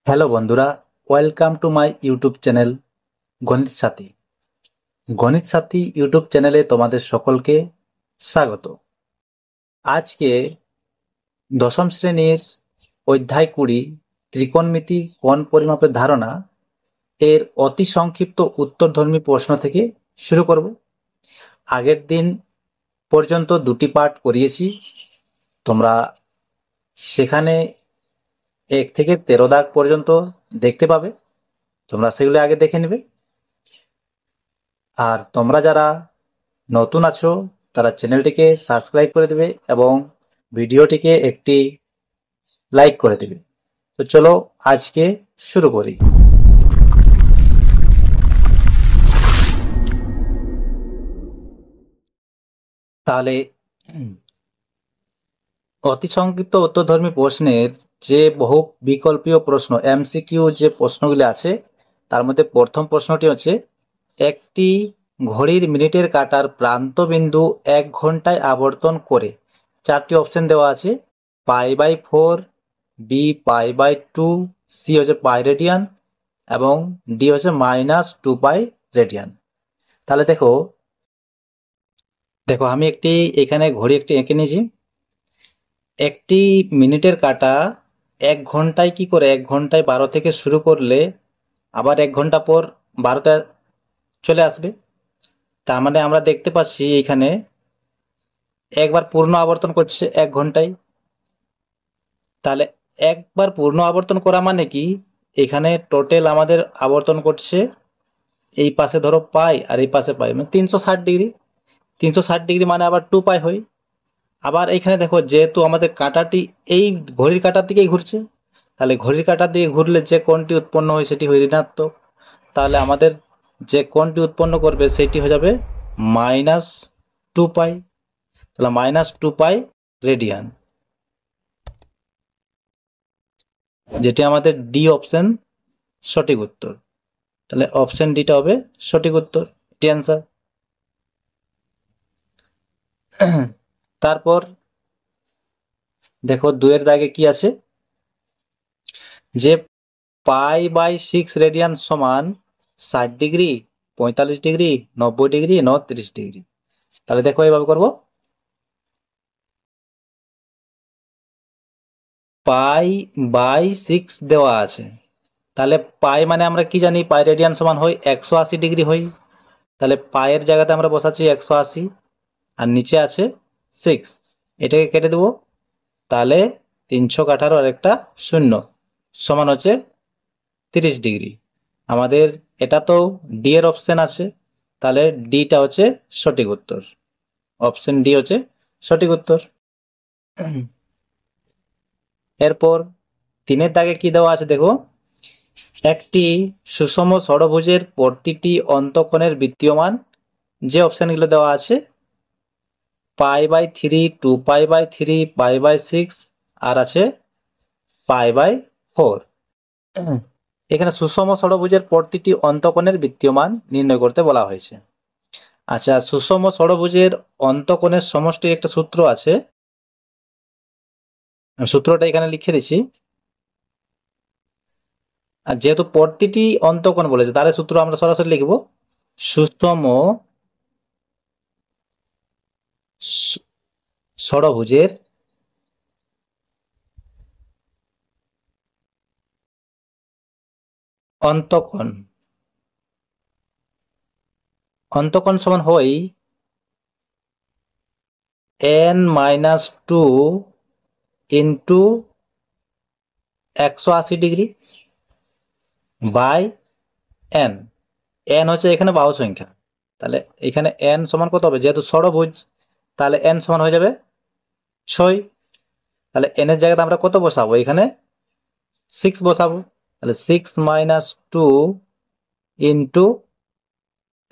Hello বন্ধুরা, welcome to my YouTube channel গণিত সাথী। গণিত সাথী ইউটিউব চ্যানেলে তোমাদের সকলকে স্বাগত। আজকে দশম শ্রেণীর অধ্যায় 20 ত্রিকোণমিতি কোণ পরিমাপের ধারণা এর অতি সংক্ষিপ্ত উত্তরধর্মী প্রশ্ন থেকে শুরু করব। আগের দিন পর্যন্ত দুটি পাঠ করিয়েছি, তোমরা সেখানে 1 থেকে 13 দাগ পর্যন্ত দেখতে পাবে। তোমরা সেগুলো আগে দেখে নেবে। আর তোমরা যারা নতুন আছো তারা চ্যানেলটিকে সাবস্ক্রাইব করে দেবে এবং ভিডিওটিকে একটি লাইক করে দেবে। তো চলো আজকে শুরু করি। তাহলে অতি সংক্ষিপ্ত উত্তরধর্মী প্রশ্নের যে বহু বিকল্পীয় প্রশ্ন এমসিকিউ যে প্রশ্নগুলি আছে তার মধ্যে প্রথম প্রশ্নটি হচ্ছে, একটি ঘড়ির মিনিটের কাঁটার প্রান্ত বিন্দু 1 ঘন্টায় আবর্তন করে। 4টি অপশন দেওয়া আছে, π/4, বি π/2, সি হচ্ছে পাই রেডিয়ান এবং ডি হচ্ছে -2π রেডিয়ান। তাহলে দেখো দেখো আমি এখানে ঘড়ি একটি এঁকে নিয়েছি। একটি মিনিটের কাঁটা 1 ঘন্টায় কি করে, 1 ঘন্টায় 12 থেকে শুরু করলে আবার 1 ঘন্টা পর 12তে চলে আসবে। তার মানে আমরা দেখতে পাচ্ছি এখানে একবার পূর্ণ আবর্তন করছে 1 ঘন্টায়। তাহলে একবার পূর্ণ আবর্তন করা মানে কি, এখানে টোটাল আমাদের আবর্তন করছে, এই পাশে ধরো পাই আর এই পাশে পাই, মানে 360 ডিগ্রি। 360 ডিগ্রি মানে আবার 2π হয়। আবার এখানে দেখো যেহেতু আমাদের কাঁটাটি এই ঘড়ির কাঁটার দিকেই ঘুরছে, তাহলে ঘড়ির কাঁটার দিকে ঘুরলে যে কোণটি উৎপন্ন হয় সেটি হয় ঋণাত্মক। তাহলে আমাদের যে কোণটি উৎপন্ন করবে সেটি হয়ে যাবে -2π। তাহলে -2π রেডিয়ান, যেটি আমাদের ডি অপশন সঠিক উত্তর। তাহলে অপশন ডিটা হবে সঠিক উত্তর, এটি অ্যান্সার। তারপর দেখো 2 এর দাগে কি আছে, যে π/6 রেডিয়ান সমান 60 ডিগ্রি, 45 ডিগ্রি, 90 ডিগ্রি, 39 ডিগ্রি। তাহলে দেখো এইভাবে করবো, π/6 দেওয়া আছে, তাহলে পাই মানে আমরা কি জানি, পাই রেডিয়ান সমান হয় 180 ডিগ্রি হয়। তাহলে পায়ের জায়গাতে আমরা বসাচ্ছি 180 আর নিচে আছে 6, এটাকে কেটে দেবো। তাহলে 300 কাটারও আরেকটা শূন্য সমান হচ্ছে 30 ডিগ্রি। আমাদের এটা তো ডি এর অপশন আছে, তাহলে ডিটা হচ্ছে সঠিক উত্তর, অপশন ডি হচ্ছে সঠিক উত্তর। এরপর 3 এর দাগে কি দেওয়া আছে দেখো, একটি সুষম ষড়ভুজের প্রতিটি অন্তঃকোণের বৃত্তীয়মান, যে অপশনগুলো দেওয়া আছে π/3, 2π/3, π/6 আর আছে π/4। এখানে সুষম ষড়ভুজের প্রতিটি অন্তঃকোণের বৃত্তীয়মান নির্ণয় করতে বলা হয়েছে। আচ্ছা, সুষম ষড়ভুজের অন্তঃকোণের সমষ্টির একটা সূত্র আছে, সূত্রটা এখানে লিখে দিচ্ছি। আর যেহেতু প্রতিটি অন্তঃকোণ বলেছে তাহলে সূত্র আমরা সরাসরি লিখব, সুষম ষড়ভুজের অন্তঃকোণ, অন্তঃকোণ সমান হয় n-2 into 180 degree by n। n হচ্ছে এখানে বাহু সংখ্যা, তাহলে এখানে n সমান কত হবে, যেহেতু ষড়ভুজ তাহলে n সমান হয়ে যাবে 6। তাহলে n এর জায়গাতে আমরা কত বসাবো, এখানে 6 বসাবো। তাহলে 6 - 2 ইন্টু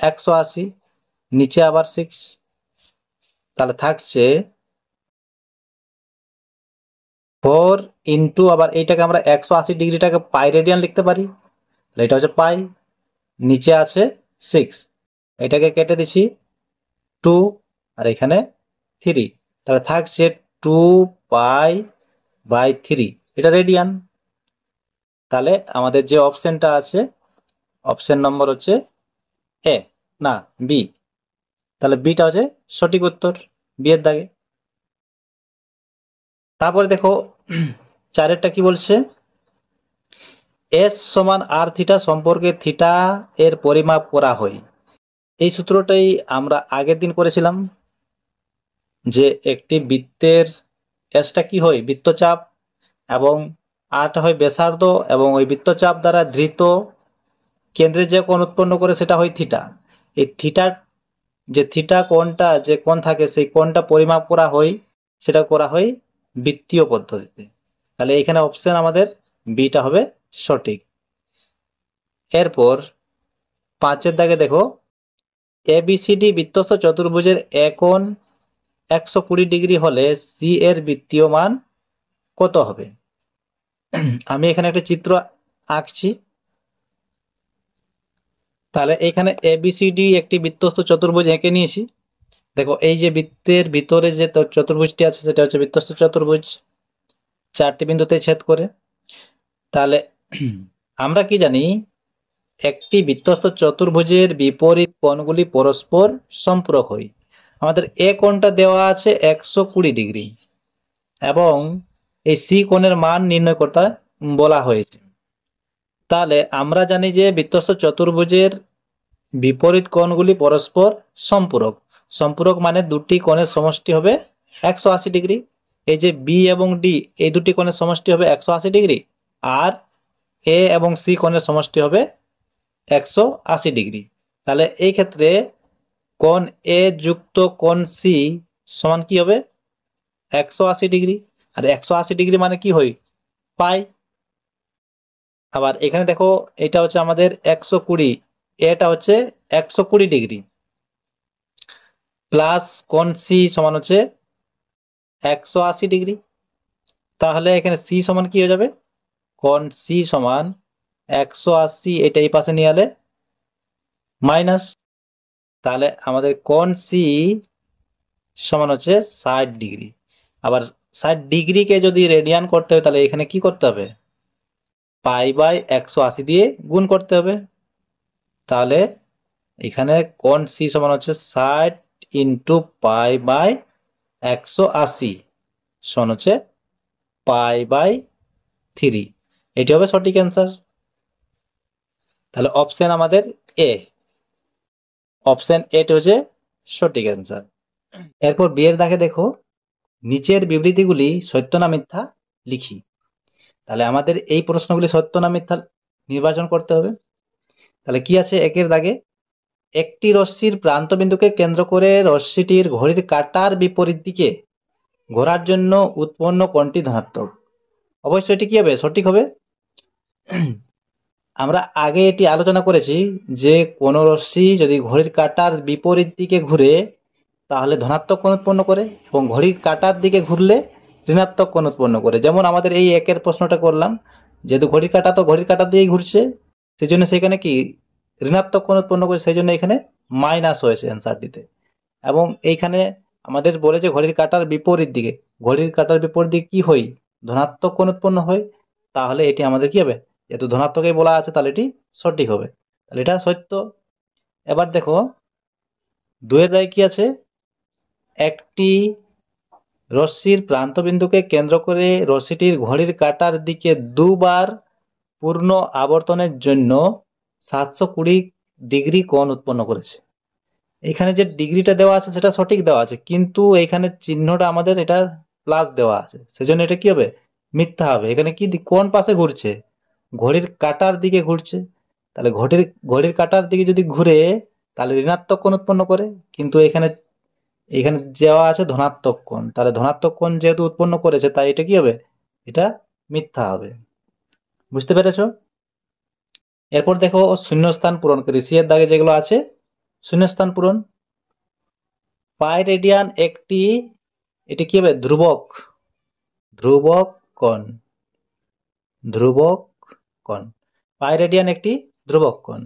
180, নিচে আবার 6, তাহলে থাকছে 4 ইন্টু আবার এইটাকে আমরা 180 ডিগ্রিটাকে পাই রেডিয়ান লিখতে পারি, তাহলে এটা হচ্ছে পাই, নিচে আছে 6, এটাকে কেটে দিছি 2 আর এখানে 3, তাহলে থাকছে 2π/3, এটা রেডিয়ান। তাহলে আমাদের যে অপশনটা আছে, অপশন নম্বর হচ্ছে এ, না বি। তাহলে বিটা হচ্ছে সঠিক উত্তর, বি এর দাগে। তারপরে দেখো চারেরটা কি বলছে, এস সমান আর থিটা সম্পর্কে থিটা এর পরিমাপ করা হয়। এই সূত্রটাই আমরা আগের দিন করেছিলাম, যে একটি বৃত্তের এসটা কি হয়, বৃত্তচাপ, এবং আরটা হয় ব্যাসার্ধ, এবং ওই বৃত্তচাপ দ্বারা ধৃত কেন্দ্রে যে কোণ উৎপন্ন করে সেটা হয় থিটা। এই থিটার যে থিটা কোণটা, যে কোণ থাকে সেই কোণটা পরিমাপ করা হয়, সেটা করা হয় বৃত্তীয় পদ্ধতিতে। তাহলে এখানে অপশন আমাদের বিটা হবে সঠিক। এরপর পাঁচের দাগে দেখো, এবিসিডি বৃত্তস্থ চতুর্ভুজের একোণ 120 ডিগ্রি হলে সি এর বৃত্তীয় মান কত হবে? আমি এখানে একটা চিত্র আঁকছি। তাহলে এখানে এবিসিডি একটি বৃত্তস্থ চতুর্ভুজ এঁকে নিয়েছি। দেখো এই যে বৃত্তের ভিতরে যে চতুর্ভুজটি আছে সেটা হচ্ছে বৃত্তস্থ চতুর্ভুজ, 4টি বিন্দুতে ছেদ করে। তাহলে আমরা কি জানি, একটি বৃত্তস্থ চতুর্ভুজের বিপরীত কোণগুলি পরস্পর সম্পূরক হয়। আমাদের এ কোণটা দেওয়া আছে 120 ডিগ্রি, এবং এই সি কোণের মান নির্ণয় করতে বলা হয়েছে। তাহলে আমরা জানি যে বৃত্তস্থ চতুর্ভুজের বিপরীত কোণগুলি পরস্পর সম্পূরক। সম্পূরক মানে দুটি কোণের সমষ্টি হবে 180 ডিগ্রি। এই যে বি এবং ডি, এই দুটি কোণের সমষ্টি হবে 180 ডিগ্রি, আর এ এবং সি কোণের সমষ্টি হবে 180 ডিগ্রি। তাহলে এই ক্ষেত্রে কোণ এ যুক্ত কোণ সি সমান কি হবে, 180 ডিগ্রি। আর 180 ডিগ্রি মানে কি হয়, পাই। আবার এখানে দেখো, এটা হচ্ছে আমাদের 120, এটা হচ্ছে 120 ডিগ্রি, প্লাস কোণ সি সমান হচ্ছে 180 ডিগ্রি। তাহলে এখানে সি সমান কি হয়ে যাবে, কোণ সি সমান 180, এটা এই পাশে নিয়ে এলে মাইনাস। তাহলে আমাদের কোণ সি সমান হচ্ছে 60 ডিগ্রি। আবার 60 ডিগ্রিকে যদি রেডিয়ান করতে হবে, তাহলে এখানে কি করতে হবে, পাই বাই 180 দিয়ে গুণ করতে হবে। তাহলে এখানে কোণ সি সমান হচ্ছে 60 ইন্টু পাই বাই 180 সমান হচ্ছে পাই বাই 3। এটি হবে সঠিক অ্যান্সার। তাহলে অপশন আমাদের এ, অপশন এটি হচ্ছে সঠিক অ্যান্সার। এরপর বি এর দাগে দেখো, নিচের বিবৃতিগুলি সত্য না মিথ্যা লিখি। তাহলে আমাদের এই প্রশ্নগুলি সত্য না মিথ্যা নির্বাচন করতে হবে। তাহলে কি আছে একের দাগে, একটি রশ্মির প্রান্ত বিন্দুকে কেন্দ্র করে রশ্মিটির ঘড়ির কাঁটার বিপরীত দিকে ঘোরার জন্য উৎপন্ন কোণটি ধনাত্মক। অবশ্যই এটি কি হবে, সঠিক হবে। আমরা আগে এটি আলোচনা করেছি যে কোন রশ্মি যদি ঘড়ির কাঁটার বিপরীত দিকে ঘুরে তাহলে ধনাত্মক কোণ উৎপন্ন করে, এবং ঘড়ির কাঁটার দিকে ঘুরলে ঋণাত্মক কোণ উৎপন্ন করে। যেমন আমাদের এই একের প্রশ্নটা করলাম, যেহেতু ঘড়ির কাঁটা তো ঘড়ির কাঁটা দিয়েই ঘুরছে, সেই জন্য সেখানে কি ঋণাত্মক কোণ উৎপন্ন করে, সেই জন্য এখানে মাইনাস হয়েছে অ্যান্সারটিতে। এবং এইখানে আমাদের বলে যে ঘড়ির কাঁটার বিপরীত দিকে, ঘড়ির কাঁটার বিপরীত দিকে কি হয়, ধনাত্মক কোণ উৎপন্ন হয়। তাহলে এটি আমাদের কি হবে, যেহেতু ধনাত্মকই বলা আছে তাহলে এটি সঠিক হবে, তাহলে এটা সত্য। এবার দেখো দুয়ের দায় কি আছে, একটি রশ্মির প্রান্তবিন্দুকে কেন্দ্র করে রশ্মিটির ঘড়ির কাঁটার দিকে দুবার পূর্ণ আবর্তনের জন্য 720 ডিগ্রি কোণ উৎপন্ন করেছে। এখানে যে ডিগ্রিটা দেওয়া আছে সেটা সঠিক দেওয়া আছে, কিন্তু এখানে চিহ্নটা আমাদের এটা প্লাস দেওয়া আছে, সেজন্য এটা কি হবে, মিথ্যা হবে। এখানে কি কোন পাশে ঘুরছে, ঘড়ির কাঁটার দিকে ঘুরছে। তাহলে ঘড়ির ঘড়ির কাঁটার দিকে যদি ঘুরে তাহলে ঋণাত্মক কোণ উৎপন্ন করে, কিন্তু এখানে এখানে দেওয়া আছে ধনাত্মক কোণ, তাহলে ধনাত্মক কোণ যেহেতু উৎপন্ন করেছে তাই এটা কি হবে, এটা মিথ্যা হবে। বুঝতে পেরেছো? এরপর দেখো শূন্যস্থান পূরণ করি, সি এর দাগে যেগুলো আছে শূন্যস্থান পূরণ। পাই রেডিয়ান একটি, এটি কি হবে, ধ্রুবক, ধ্রুবক কোণ, ধ্রুবক কোণ। পাই রেডিয়ান একটি ধ্রুবক কোণ।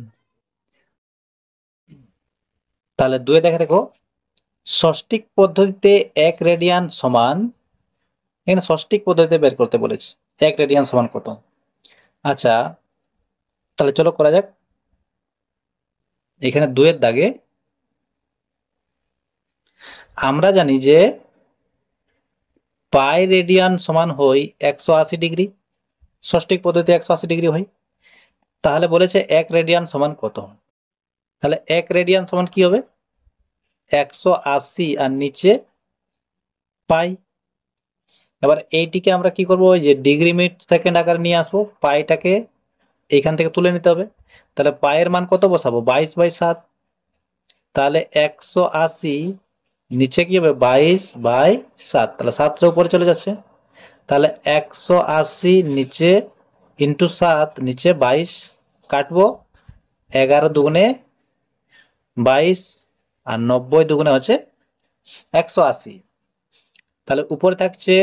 তাহলে দুয়ে দেখে দেখো, ষষ্ঠিক পদ্ধতিতে 1 রেডিয়ান সমান, এখানে ষষ্ঠিক পদ্ধতিতে বের করতে বলেছে 1 রেডিয়ান সমান কত। আচ্ছা, তাহলে চলো করা যাক। এখানে 2 এর দাগে আমরা জানি যে পাই রেডিয়ান সমান হয় 180 ডিগ্রি, ষষ্ঠিক পদ্ধতি 180 ডিগ্রি হয়। তাহলে বলেছে 1 রেডিয়ান সমান কত? তাহলে 1 রেডিয়ান সমান কি হবে? 180 আর নিচে পাই। এবার এইটিকে আমরা কি করব, ওই যে ডিগ্রি মিনিট সেকেন্ড আকারে নিয়ে আসবো, পাইটাকে এইখান থেকে তুলে নিতে হবে। তাহলে পায়ের মান কত বসাবো? 22/7। তাহলে 180 নিচে কি হবে? 22/7, তাহলে 7 উপরে চলে যাচ্ছে। তাহলে 180 নিচে ইন্টু 7 নিচে 22 কাটবো, 11 দুগুণে 22 আর 90 দুগুণে হচ্ছে 180। তাহলে উপরে থাকছে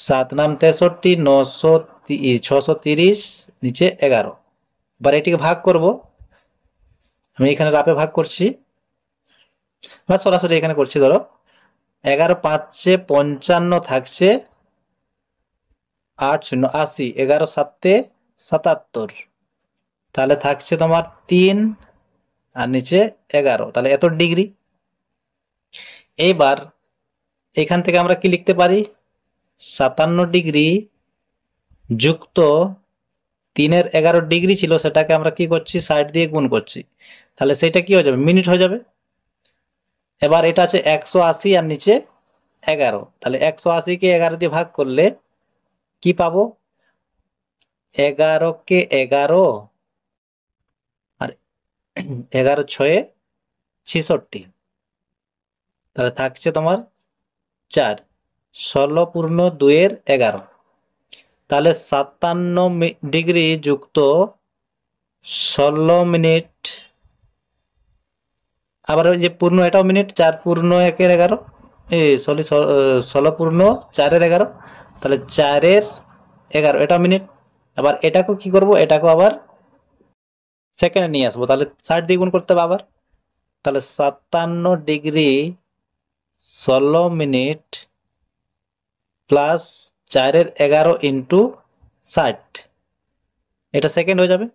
7 নাম 63, 630 নিচে 11। এবার এটিকে ভাগ করব, আমি এখানে রাপে ভাগ করছি বা সরাসরি এখানে করছি। ধরো 11 5 55 থাকছে 8 0 80, 11 7 77, তাহলে থাকছে তোমার 3 আর নিচে 11, তাহলে এত ডিগ্রি। এইবার এখান থেকে আমরা কি লিখতে পারি? 57 ডিগ্রি যুক্ত 3-এর 11 ডিগ্রি ছিল, সেটাকে আমরা কি করছি? 60 দিয়ে গুণ করছি, তাহলে সেটা কি হয়ে যাবে? মিনিট হয়ে যাবে। এবার এটা আছে 180 আর নিচে 11, তাহলে 180 কে 11 দিয়ে ভাগ করলে কি পাবো? 11 কে 11 আর 11 6 66, তাহলে থাকছে তোমার 4, 16 পূর্ণ 2-এর 11, তাহলে 57 ডিগ্রি যুক্ত 16 মিনিট, আবার ওই যে পূর্ণ এটাও মিনিট, 4 পূর্ণ 1-এর 11, এই সরি 16 পূর্ণ 4-এর 11, তাহলে 4-এর 11 এটা মিনিট। আবার এটাকেও কি করব? এটাকেও আবার সেকেন্ডে নিয়ে আসবো, তাহলে 60 দিয়ে গুণ করতে হবে আবার। তাহলে 57 ডিগ্রি 16 মিনিট প্লাস 4-এর 11 ইন্টু 60, এটা সেকেন্ড হয়ে যাবে।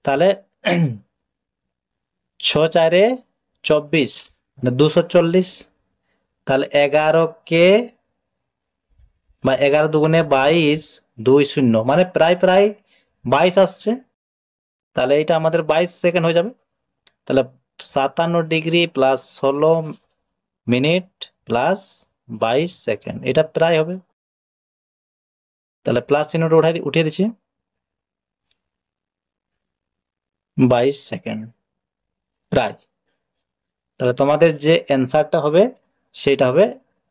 তাহলে 6 4-এ 24 মানে 240, তাহলে 11 কে বা 11 দুগুণে 22 2 0 মানে প্রায় প্রায় 22 আসছে, তাহলে এটা আমাদের 22 সেকেন্ড হয়ে যাবে। তাহলে 57 degree plus 16 minute plus 22 second, এটা প্রায় হবে। তাহলে প্লাস চিহ্নটা উঠিয়ে দিচ্ছি, 22 সেকেন্ড প্রায়। তাহলে তোমাদের যে অ্যান্সারটা হবে সেটা হবে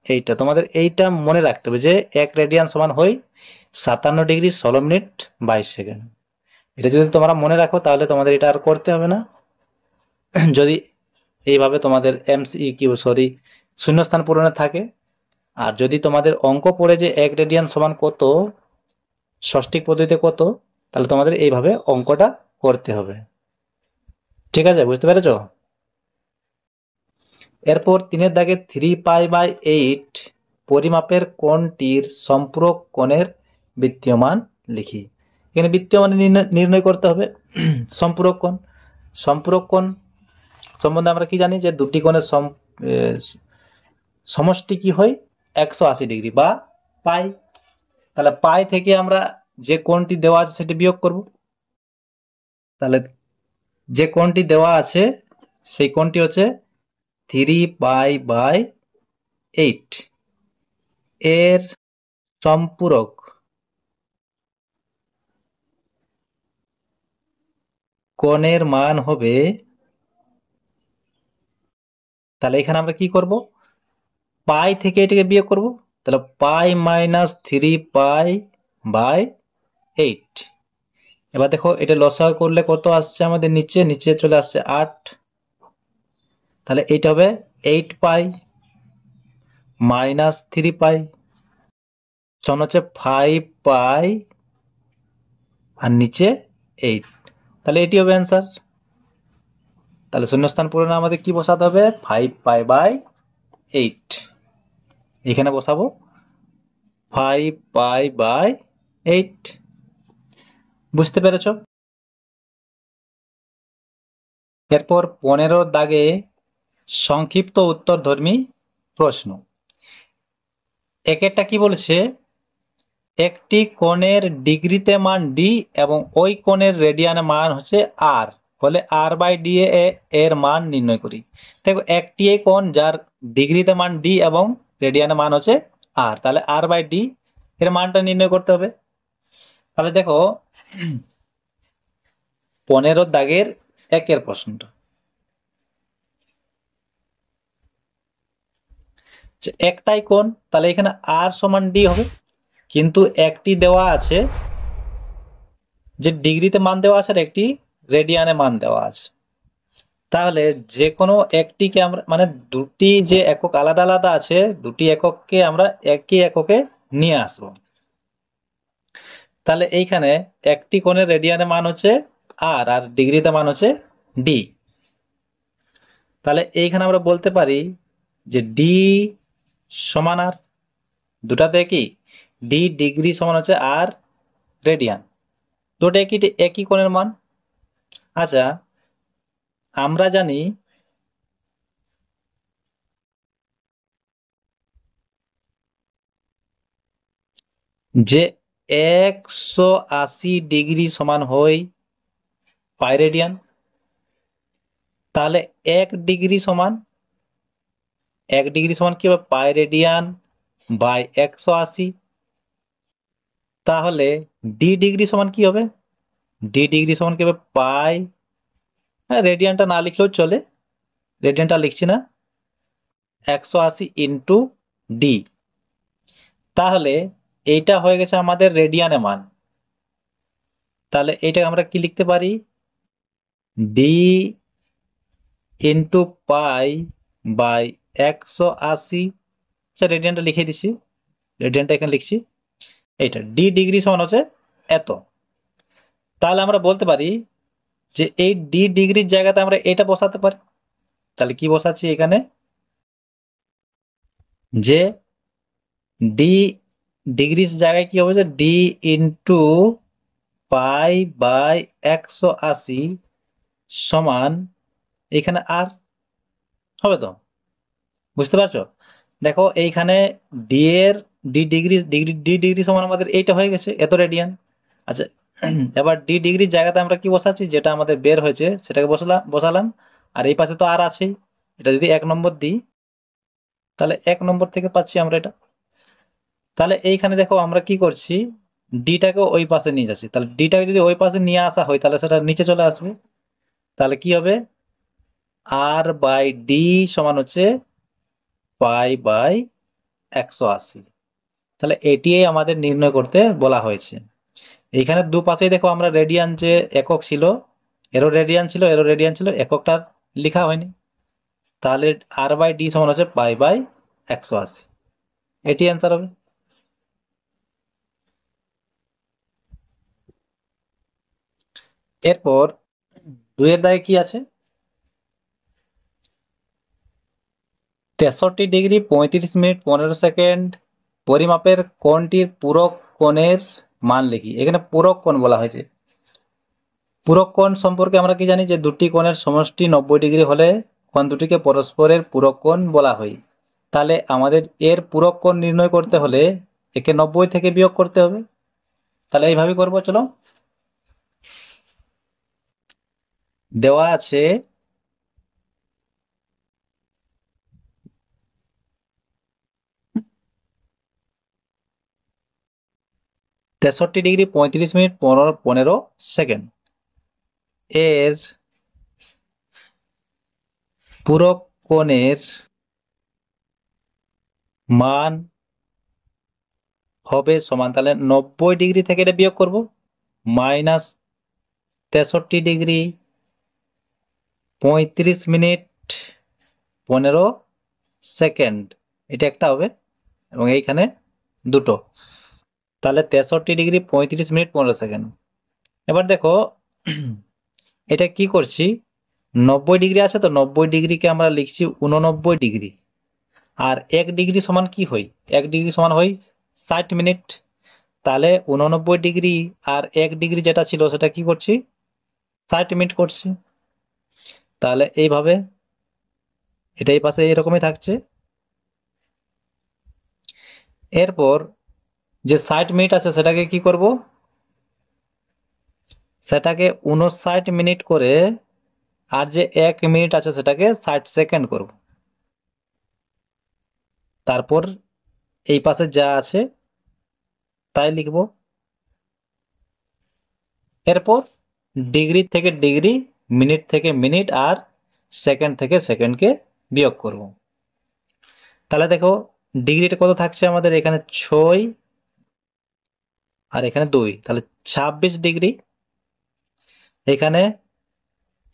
এইটা। তোমাদের এইটা মনে রাখতে হবে যে 1 রেডিয়ান সমান হয় 57 ডিগ্রি 16 মিনিট 22 সেকেন্ড। এটা যদি তোমরা মনে রাখো তাহলে তোমাদের এটা আর করতে হবে না। যদি এইভাবে তোমাদের এমসিকিউ শূন্যস্থান পূরণে থাকে, আর যদি তোমাদের অঙ্ক পড়ে যে 1 রেডিয়ান সমান কত, ষষ্ঠিক পদ্ধতিতে কত, তাহলে তোমাদের এইভাবে অঙ্কটা করতে হবে। ঠিক আছে, বুঝতে পেরেছো? এরপর 3-এর দাগে 3π/8 পরিমাপের কোণটির সম্পূরক কোণের বৃত্তীয় মান লিখি। এখানে বৃত্তীয় মান নির্ণয় করতে হবে। সম্পূরক কোণ, সম্পূরক কোণ সম্বন্ধে আমরা কি জানি যে দুটি কোণের সমষ্টি কি হয়? 180 ডিগ্রি বা পাই। তাহলে পাই থেকে আমরা যে কোণটি দেওয়া আছে সেটি বিয়োগ করব। তাহলে যে কোণটি দেওয়া আছে সেই কোণটি হচ্ছে 3π/8, এর সম্পূরক কোণের মান হবে, তাহলে এখানে আমরা কি করব? পাই থেকে এটাকে বিয়োগ করব, তাহলে পাই মাইনাস 3π/8। এবার দেখো এটা লসাগু করলে কত আসছে আমাদের? নিচে নিচে চলে আসছে 8, তাহলে এইটা হবে 8π মাইনাস 3π সমান হচ্ছে 5π আর নিচে 8, তাহলে এটি হবে অ্যান্সার। তাহলে শূন্যস্থান পূরণে আমাদের কি বসাতে হবে? 5π/8, এখানে বসাবো 5π/8। 8। বুঝতে পেরেছ? এরপর 15 দাগে সংক্ষিপ্ত উত্তরধর্মী প্রশ্ন। একটা কি বলেছে, একটি কোণের ডিগ্রিতে মান ডি এবং ওই কোণের রেডিয়ানে মান হচ্ছে আর, বলে আর বাই ডি এর মান নির্ণয় করি। দেখো একটি কোণ যার ডিগ্রিতে মান ডি এবং রেডিয়ানে মান হচ্ছে আর, তাহলে আর বাই ডি এর মানটা নির্ণয় করতে হবে। তাহলে দেখো 15 দাগের 1 প্রশ্নটা, একটাই কোণ, তাহলে এখানে আর সমান ডি হবে, কিন্তু একটি দেওয়া আছে যে ডিগ্রিতে মান দেওয়া আছে আর একটি রেডিয়ানে মান দেওয়া আছে। তাহলে যে কোনো একটিকে আমরা মানে দুটি যে একক আলাদা আলাদা আছে, দুটি একককে আমরা একই এককে নিয়ে আসব। তাহলে এইখানে একটি কোণের রেডিয়ানে মান হচ্ছে আর, আর ডিগ্রিতে মান হচ্ছে ডি। তাহলে এইখানে আমরা বলতে পারি যে ডি সমান আর, দুটাতে কি ডি ডিগ্রি সমান হচ্ছে আর রেডিয়ান, দুটো একই একই কোণের মান। আচ্ছা, আমরা জানি যে 180 সমান হয় পাই রেডিয়ান। তাহলে 1 সমান 1 সমান কি হবে, পাই রেডিয়ান বাই 180। তাহলে ডি ডিগ্রি সমান কি হবে, ডি ডিগ্রি সমান কি হবে, পাই, হ্যাঁ রেডিয়ানটা না লিখলেও চলে, রেডিয়ানটা লিখছি না, 180 ইন্টু ডি। তাহলে এইটা হয়ে গেছে আমাদের রেডিয়ানে মান। তাহলে এইটা আমরা কি লিখতে পারি, ডি ইন্টু পাই বাই 180। আচ্ছা রেডিয়ানটা লিখে দিছি, রেডিয়ানটা এখানে লিখছি, এইটা ডি ডিগ্রি সমান হচ্ছে এত। তাহলে আমরা বলতে পারি যে এই ডি ডিগ্রির জায়গাতে আমরা এটা বসাতে পারি। তাহলে কি বসাচ্ছি এখানে, যে ডি ডিগ্রির জায়গায় কি হবে, যে ডি ইন্টু পাই বাই 180 সমান এখানে আর হবে তো, বুঝতে পারছো? দেখো এইখানে ডি এর ডি ডিগ্রি সমান আমাদের এইটা হয়ে গেছে, এত রেডিয়ান। আচ্ছা, এবার ডি ডিগ্রির জায়গাতে আমরা কি বসাচ্ছি, যেটা আমাদের বের হয়েছে সেটাকে বসালাম। আর এই পাশে তো আর আছেই, এটা যদি 1 নম্বর দিই তাহলে 1 নম্বর থেকে পাচ্ছি আমরা এটা। তাহলে এইখানে দেখো আমরা কি করছি, ডিটাকে ওই পাশে নিয়ে যাচ্ছি। তাহলে ডিটাকে যদি ওই পাশে নিয়ে আসা হয় তাহলে সেটা নিচে চলে আসবে। তাহলে কি হবে, আর বাই ডি সমান হচ্ছে পাই বাই 180। তাহলে এটিই আমাদের নির্ণয় করতে বলা হয়েছে। এইখানে দুপাশেই দেখো আমরা রেডিয়ান যে একক ছিল, এরো রেডিয়ান ছিল, এরো রেডিয়ান ছিল, এককটা লেখা হয়নি। তাহলে আর বাই ডি সমান হচ্ছে পাই বাই 180, এটি অ্যান্সার হবে। এরপর 2 দাগে কি আছে, 63 ডিগ্রি 35 মিনিট 15 সেকেন্ড পরিমাপের কোণটির পূরক কোণের মান লিখি। এখানে পূরক কোণ বলা হয়েছে। পূরক কোণ সম্পর্কে আমরা কি জানি, যে দুটি কোণের সমষ্টি 90 ডিগ্রি হলে কোণ দুটিকে পরস্পরের পূরক কোণ বলা হয়। তাহলে আমাদের এর পূরক কোণ নির্ণয় করতে হলে একে 90 থেকে বিয়োগ করতে হবে। তাহলে এইভাবে করবো, চলো। দেওয়া আছে 63 ডিগ্রি 35 মিনিট 15 সেকেন্ড এর পূরক কোণের মান হবে সমান, তাহলে 90 ডিগ্রি থেকে এটা বিয়োগ করব, মাইনাস 63 ডিগ্রি 35 মিনিট 15 সেকেন্ড, এটা একটা হবে এবং এইখানে দুটো। তাহলে 63 ডিগ্রি 35 মিনিট 15 সেকেন্ড। এবার দেখো এটা কি করছি, 90 ডিগ্রি আছে তো 90 ডিগ্রিকে আমরা লিখছি 89 ডিগ্রি। আর 1 ডিগ্রি সমান কি হয়, 1 ডিগ্রি সমান হয় 60 মিনিট। তাহলে 89 ডিগ্রি আর 1 ডিগ্রি যেটা ছিল সেটা কি করছি, 60 মিনিট করছি। তাহলে এইভাবে এটা এই পাশে এরকমই থাকছে। এরপর যে 60 মিনিট আছে সেটাকে কি করব, সেটাকে 59 মিনিট করে, আর যে 1 মিনিট আছে সেটাকে 60 সেকেন্ড করব। তারপর এই পাশে যা আছে তাই লিখব। এরপর ডিগ্রি থেকে ডিগ্রি, মিনিট থেকে মিনিট আর সেকেন্ড থেকে সেকেন্ডকে বিয়োগ করব। তাহলে দেখো ডিগ্রিটা কত থাকছে আমাদের এখানে 6 আর এখানে 2, তাহলে 26 ডিগ্রি। এখানে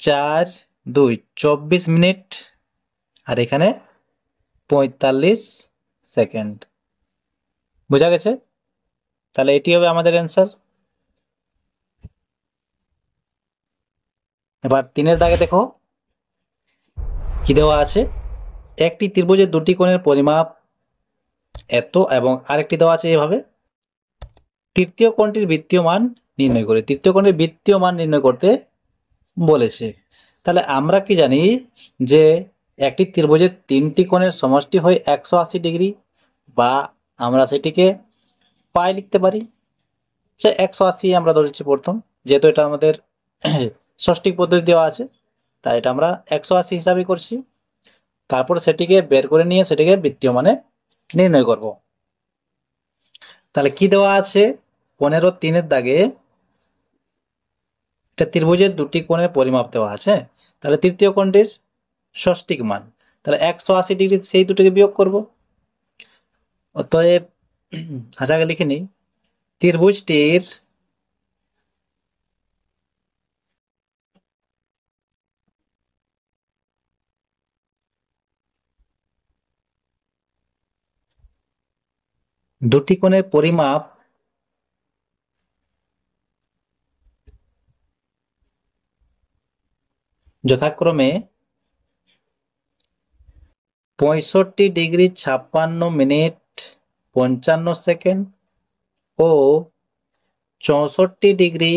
4 2 24 মিনিট আর এখানে 45 সেকেন্ড। বোঝা গেছে? তাহলে এটি হবে আমাদের অ্যান্সার। এবার 3-এর দাগে দেখো কি দেওয়া আছে, একটি ত্রিভুজের দুটি কোণের পরিমাপ এত এবং আরেকটি দেওয়া আছে এভাবে। তৃতীয় কোণটির বৃত্তীয় মান নির্ণয় করে, তৃতীয় কোণের বৃত্তীয় মান নির্ণয় করতে বলেছে। তাহলে আমরা কি জানি যে একটি ত্রিভুজের 3টি কোণের সমষ্টি হয় 180 ডিগ্রি, বা আমরা সেটিকে পাই লিখতে পারি। সে 180 আমরা ধরেছি প্রথম, যেহেতু এটা আমাদের ষষ্ঠিক পদ্ধতি দেওয়া আছে তাই এটা আমরা 180 হিসাবে করছি। তারপর সেটিকে বের করে নিয়ে সেটিকে বৃত্তীয় মানে নির্ণয় করব। তাহলে কি দেওয়া আছে, 15-3-এর দাগে এটা ত্রিভুজের দুটি কোণের পরিমাপ দেওয়া আছে। তাহলে তৃতীয় কোণটির ষষ্ঠিক মান, তাহলে 180 ডিগ্রি সেই দুটোকে বিয়োগ করব। অতএব আগে লিখে নিই, ত্রিভুজটির দুটি কোণের পরিমাপ যথাক্রমে 65 ডিগ্রি 56 মিনিট 55 সেকেন্ড ও 64 ডিগ্রি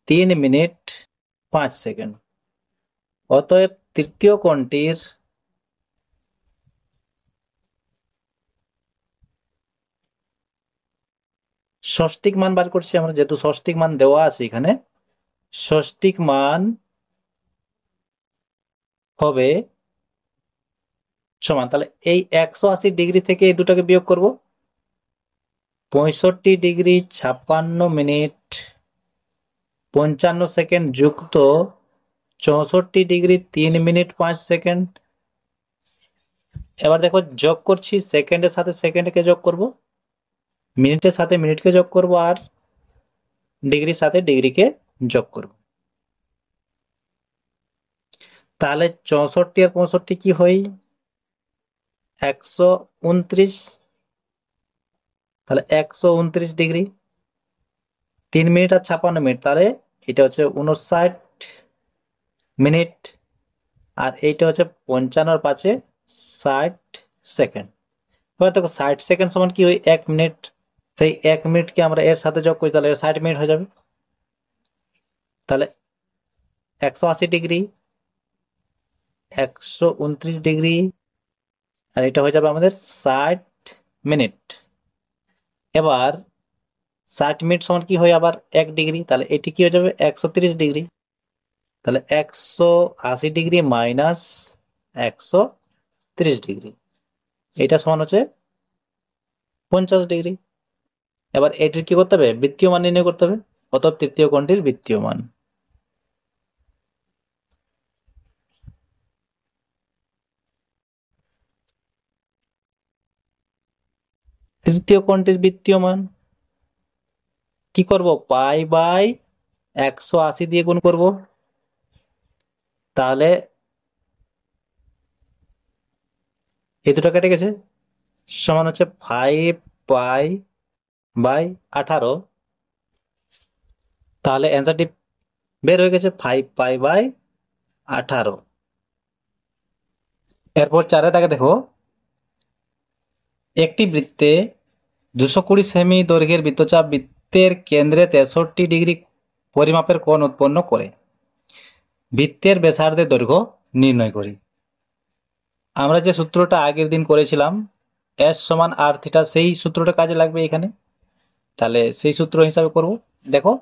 3 মিনিট 5 সেকেন্ড। অতএব তৃতীয় কোণটির ষষ্ঠিক মান বার করছি আমরা, যেহেতু ষষ্ঠিক মান দেওয়া আছে এখানে, ষষ্ঠিক মান হবে সমান, তাহলে এই 180 ডিগ্রি থেকে এই দুটাকে বিয়োগ করব। 65 ডিগ্রি 56 মিনিট 55 সেকেন্ড যুক্ত 64 ডিগ্রি 3 মিনিট 5 সেকেন্ড। এবার দেখো যোগ করছি, সেকেন্ডের সাথে সেকেন্ডকে যোগ করব, মিনিটের সাথে মিনিটকে যোগ করব, আর ডিগ্রির সাথে ডিগ্রিকে যোগ করব। তাহলে 64 আর 65 কি হয়, 129। তাহলে 129 ডিগ্রি 3 মিনিট আর 56 মিনিট, তাহলে এটা হচ্ছে 59 মিনিট, আর এইটা হচ্ছে 55 আর 5-এ 60 সেকেন্ড। এবার দেখো 60 সেকেন্ড সমান কি হয়, 1 মিনিট। সেই 1 মিনিটকে আমরা এর সাথে যোগ করি, তাহলে 60 মিনিট হয়ে যাবে। তাহলে 180 ডিগ্রি 129 ডিগ্রি আর এটা হয়ে যাবে আমাদের 60 মিনিট। এবার 60 মিনিট সমান কি হয় আবার 1 ডিগ্রি, তাহলে এটি কি হয়ে যাবে 130 ডিগ্রি। তাহলে 180 ডিগ্রি মাইনাস 130 ডিগ্রি, এটা সমান হচ্ছে 50 ডিগ্রি। এবার এটির কি করতে হবে, বৃত্তীয় মান নির্ণয় করতে হবে। অতএব তৃতীয় কোণটির বৃত্তীয় মান, তৃতীয় কোণটির বৃত্তীয় মান কি করব, পাই বাই 180 দিয়ে গুণ করব। তাহলে এই দুটো কেটে গেছে, সমান হচ্ছে 5 পাই/18। তাহলে অ্যান্সারটি বের হয়ে গেছে 5 পাই/18। এরপর 4-এ দেখো, একটি বৃত্তে 220 সেমি দৈর্ঘ্যের বৃত্তচাপ বৃত্তের কেন্দ্রে 63 ডিগ্রি পরিমাপের কোণ উৎপন্ন করে। বৃত্তের ব্যাসার্ধের দৈর্ঘ্য নির্ণয় করি। আমরা যে সূত্রটা আগের দিন করেছিলাম S সমান r থিটা, সেই সূত্রটা কাজে লাগবে এখানে। তাহলে সেই সূত্র হিসাবে করব। দেখো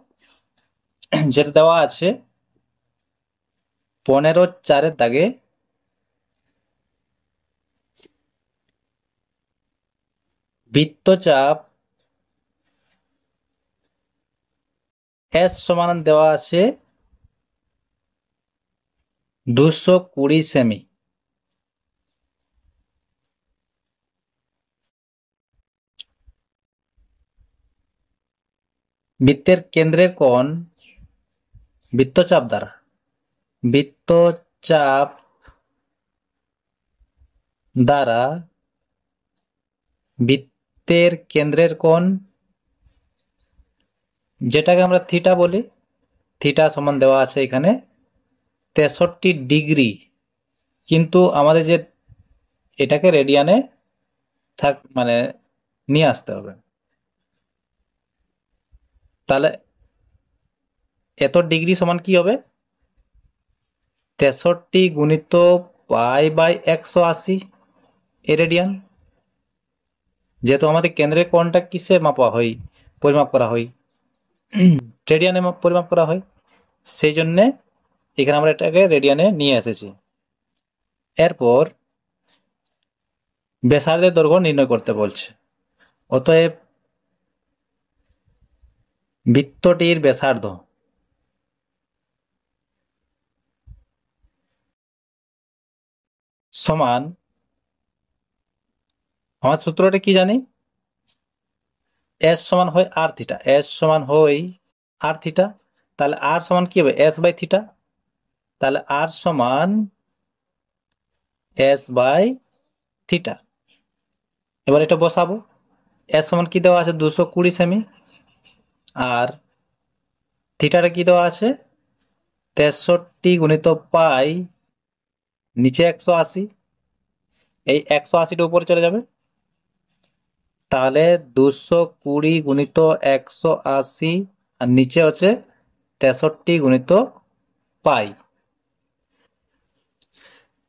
যেটা দেওয়া আছে 15/4 দাগে বৃত্তচাপ S সমান দেওয়া আছে 220 সেমি। বৃত্তের কেন্দ্রের কোণ বৃত্তচাপ দ্বারা বৃত্তের কেন্দ্রের কোণ, যেটাকে আমরা থিটা বলি, থিটা সমান দেওয়া আছে এখানে 63 ডিগ্রি। কিন্তু আমাদের যে এটাকে রেডিয়ানে মানে নিয়ে আসতে হবে। তাহলে এত ডিগ্রি সমান কি হবে? 63 গুণিত পাই/180 এ রেডিয়ান। যেহেতু আমাদের কেন্দ্রের কোণটা কিসে মাপা হয়, পরিমাপ করা হয়, রেডিয়ানে পরিমাপ করা হয়, সেই জন্যে এখানে আমরা এটাকে রেডিয়ানে নিয়ে এসেছি। এরপর ব্যাসার্ধের দৈর্ঘ্য নির্ণয় করতে বলছে। অতএব বৃত্তটির ব্যাসার্ধ সমান, আমার সূত্রটা কি জানি, S সমান হয় r থিটা, S সমান হয় r থিটা। তাহলে r সমান কি হবে? S by theta. তাহলে r সমান S বাই থিটা। এবার এটা বসাবো। S সমান কি দেওয়া আছে? 220 সেমি। আর থিটাটা কি দেওয়া আছে? 63 গুণিত পাই, নিচে 180, এই 180টা উপরে চলে যাবে। তাহলে 220 গুণিত 180 আর নিচে হচ্ছে 63 গুণিত পাই।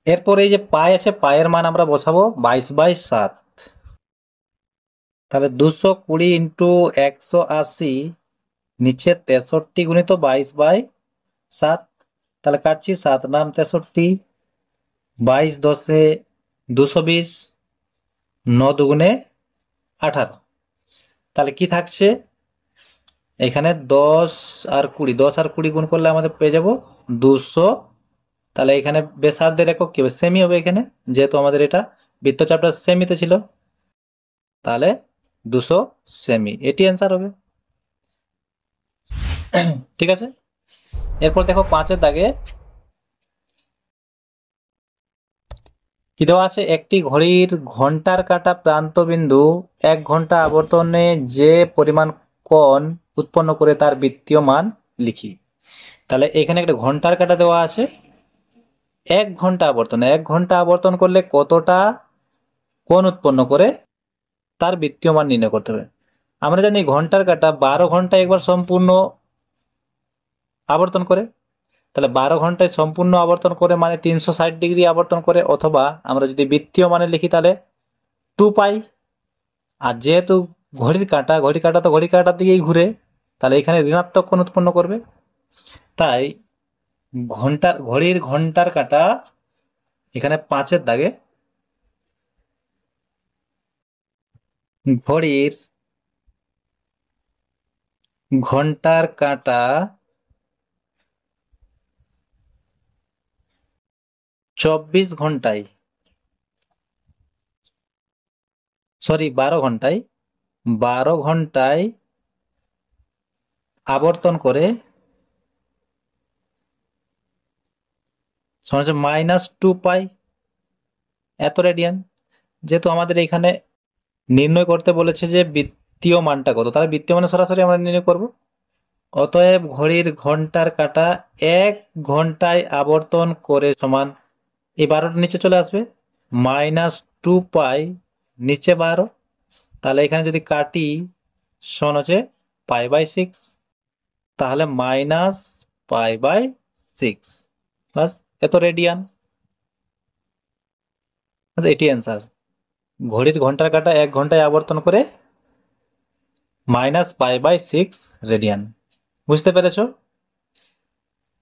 এরপর এই যে পাই আছে, পায়ের মান আমরা বসাবো 22/7। তাহলে 220 ইন্টু 180 নিচে 63 গুণিত 22/7। তাহলে কাটছি, 7 নাম 63, 22 10 220, 9 দুগুণে 18। তাহলে কি থাকছে এখানে? 10 আর 20 গুণ করলে আমাদের পেয়ে যাব 200। তাহলে এখানে ব্যাসার্ধের একক কি হবে? সেমি হবে এখানে, যেহেতু আমাদের এটা বৃত্তচাপটা সেমিতে ছিল। তাহলে 200 সেমি, এটি অ্যান্সার হবে। ঠিক আছে। এরপর দেখো 5-এর দাগে কি দেওয়া আছে? একটি ঘড়ির ঘন্টার কাঁটা প্রান্ত বিন্দু 1 ঘন্টা আবর্তনে যে পরিমাণ কোণ উৎপন্ন করে তার বৃত্তীয় মান লিখি। তাহলে এখানে একটা ঘন্টার কাঁটা দেওয়া আছে, 1 ঘন্টা আবর্তন, 1 ঘন্টা আবর্তন করলে কতটা কোণ উৎপন্ন করে তার বৃত্তীয় মান নির্ণয় করতে হবে। আমরা জানি ঘন্টার কাঁটা 12 ঘন্টায় একবার সম্পূর্ণ আবর্তন করে। তাহলে 12 ঘন্টায় সম্পূর্ণ আবর্তন করে মানে 360 ডিগ্রি আবর্তন করে, অথবা আমরা যদি বৃত্তীয় মানে লিখি তাহলে 2 পাই। আর যেহেতু ঘড়ির কাঁটা তো ঘড়ির কাঁটার দিকেই ঘুরে, তাহলে এখানে ঋণাত্মক কোণ উৎপন্ন করবে। তাই ঘড়ির ঘন্টার কাঁটা এখানে 5-এর দাগে ঘড়ির ঘন্টার কাঁটা 24 ঘন্টায়, সরি 12 ঘন্টায় আবর্তন করে -2 পাই এত রেডিয়ান। যেহেতু আমাদের এখানে নির্ণয় করতে বলেছে যে বৃত্তীয় মানটা কত, তাহলে বৃত্তীয় মানে সরাসরি আমরা নির্ণয় করব। অতএব ঘড়ির ঘন্টার কাঁটা 1 ঘন্টায় আবর্তন করে সমান, এই 12টা নিচে চলে আসবে, -2 পাই নিচে 12, তাহলে এখানে যদি কাটি সমান হচ্ছে π/6, তাহলে -π/6 বাস, এত রেডিয়ান। এটি অ্যান্সার। ঘড়ির ঘন্টার কাঁটা 1 ঘন্টায় আবর্তন করে -π/6 রেডিয়ান। বুঝতে পেরেছো?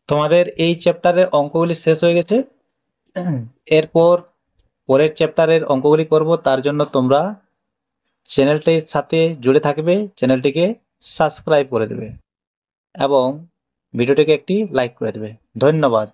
তোমাদের এই চ্যাপ্টারের অঙ্কগুলি শেষ হয়ে গেছে। এরপর পরের চ্যাপ্টারের অঙ্কগুলি করব, তার জন্য তোমরা চ্যানেলটির সাথে জুড়ে থাকবে, চ্যানেলটিকে সাবস্ক্রাইব করে দেবে এবং ভিডিওটিকে একটি লাইক করে দেবে। ধন্যবাদ।